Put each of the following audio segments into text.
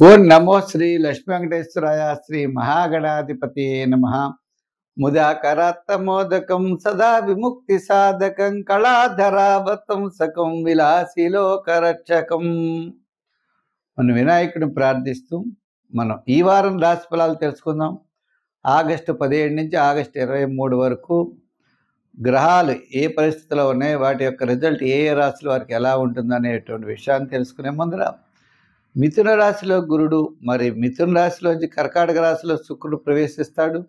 ఓం నమో శ్రీ లక్ష్మీ వెంకటేశ్వరాయ శ్రీ మహాగణాధిపతి నమ. ముదాకరాత్తమోదకం సదా విముక్తి సాధకం కళాధరావతం సకం విలాసిలోకరక్షకం. మనం వినాయకుడిని ప్రార్థిస్తూ మనం ఈ వారం రాశి ఫలాలు తెలుసుకుందాం. ఆగస్టు 17 నుంచి ఆగస్టు 23 వరకు గ్రహాలు ఏ పరిస్థితిలో ఉన్నాయి, వాటి యొక్క రిజల్ట్ ఏ ఏ రాశుల వారికి ఎలా ఉంటుందనేటువంటి విషయాన్ని తెలుసుకునే ముందర మిథున రాశిలో గురుడు, మరి మిథున రాశిలోంచి కర్కాటక రాశిలో శుక్రుడు ప్రవేశిస్తాడు.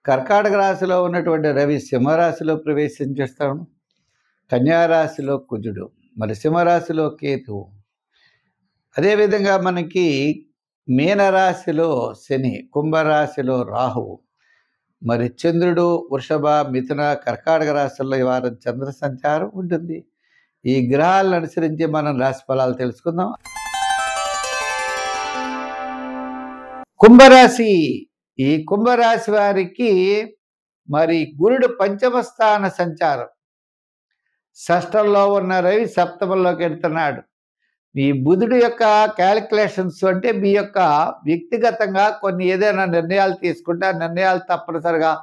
కర్కాటక రాశిలో ఉన్నటువంటి రవి సింహరాశిలో ప్రవేశించేస్తాడు. కన్యారాశిలో కుజుడు, మరి సింహరాశిలో కేతువు. అదేవిధంగా మనకి మీనరాశిలో శని, కుంభరాశిలో రాహువు, మరి చంద్రుడు వృషభ మిథున కర్కాటక రాశుల్లో ఈ వారం చంద్ర సంచారం ఉంటుంది. ఈ గ్రహాలను అనుసరించి మనం రాశి ఫలాలు తెలుసుకుందాం. కుంభరాశి, ఈ కుంభరాశి వారికి మరి గురుడు పంచమ స్థాన సంచారం, షష్టంలో ఉన్న రవి సప్తమంలోకి వెళ్తున్నాడు. ఈ బుధుడు యొక్క క్యాలిక్యులేషన్స్ అంటే మీ యొక్క వ్యక్తిగతంగా కొన్ని ఏదైనా నిర్ణయాలు తీసుకుంటే ఆ నిర్ణయాలు తప్పనిసరిగా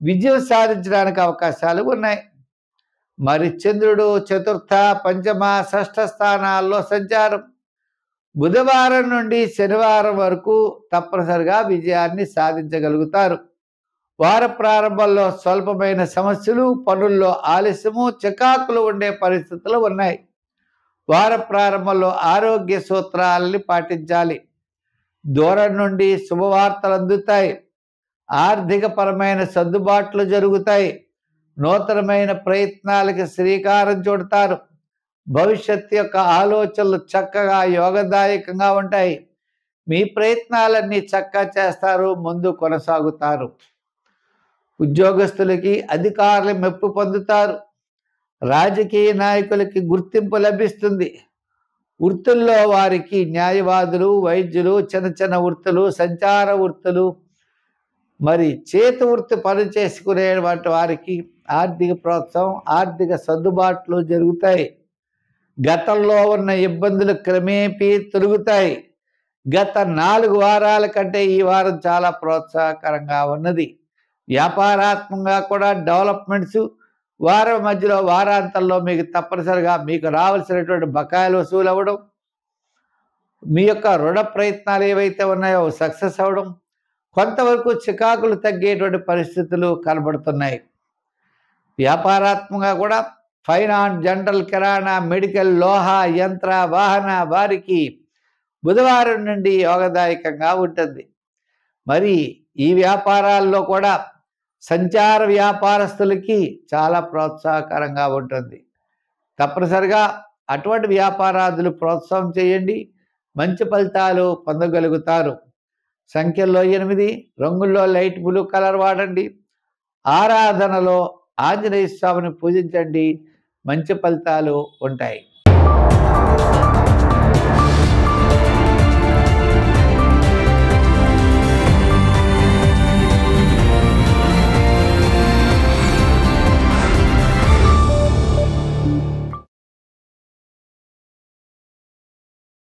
విజయం సాధించడానికి అవకాశాలు ఉన్నాయి. మరి చంద్రుడు చతుర్థ పంచమ షష్ఠ స్థానాల్లో సంచారం. బుధవారం నుండి శనివారం వరకు తప్పనిసరిగా విజయాన్ని సాధించగలుగుతారు. వార ప్రారంభంలో స్వల్పమైన సమస్యలు, పనుల్లో ఆలస్యము, చికాకులు ఉండే పరిస్థితులు ఉన్నాయి. వార ప్రారంభంలో ఆరోగ్య సూత్రాలని పాటించాలి. దూరం నుండి శుభవార్తలు అందుతాయి. ఆర్థికపరమైన సర్దుబాట్లు జరుగుతాయి. నూతనమైన ప్రయత్నాలకి శ్రీకారం చుడతారు. భవిష్యత్తు యొక్క ఆలోచనలు చక్కగా యోగదాయకంగా ఉంటాయి. మీ ప్రయత్నాలన్నీ చక్కగా చేస్తారు, ముందు కొనసాగుతారు. ఉద్యోగస్తులకి అధికారులు మెప్పు పొందుతారు. రాజకీయ నాయకులకి గుర్తింపు లభిస్తుంది. వృత్తుల్లో వారికి న్యాయవాదులు, వైద్యులు, చిన్న చిన్న వృత్తులు, సంచార వృత్తులు, మరి చేతి వృత్తి పని చేసుకునే వారికి ఆర్థిక ప్రోత్సాహం, ఆర్థిక సర్దుబాట్లు జరుగుతాయి. గతంలో ఉన్న ఇబ్బందులు క్రమేపీ తొలుగుతాయి. గత 4 వారాల కంటే ఈ వారం చాలా ప్రోత్సాహకరంగా ఉన్నది. వ్యాపారాత్మకంగా కూడా డెవలప్మెంట్స్, వారం మధ్యలో వారాంతంలో మీకు తప్పనిసరిగా మీకు రావాల్సినటువంటి బకాయిలు వసూలు అవ్వడం, మీ యొక్క రుణ ప్రయత్నాలు ఏవైతే ఉన్నాయో సక్సెస్ అవ్వడం, కొంతవరకు చికాకులు తగ్గేటువంటి పరిస్థితులు కనబడుతున్నాయి. వ్యాపారాత్మకంగా కూడా ఫైనాన్స్, జనరల్, కిరాణా, మెడికల్, లోహ, యంత్ర, వాహన వారికి బుధవారం నుండి యోగదాయకంగా ఉంటుంది. మరి ఈ వ్యాపారాల్లో కూడా సంచార వ్యాపారస్తులకి చాలా ప్రోత్సాహకరంగా ఉంటుంది. తప్పనిసరిగా అటువంటి వ్యాపారాదులు ప్రోత్సాహం చేయండి, మంచి ఫలితాలు పొందగలుగుతారు. సంఖ్యల్లో 8, రంగుల్లో లైట్ బ్లూ కలర్ వాడండి. ఆరాధనలో ఆంజనేయ స్వామిని పూజించండి, మంచి ఫలితాలు ఉంటాయి.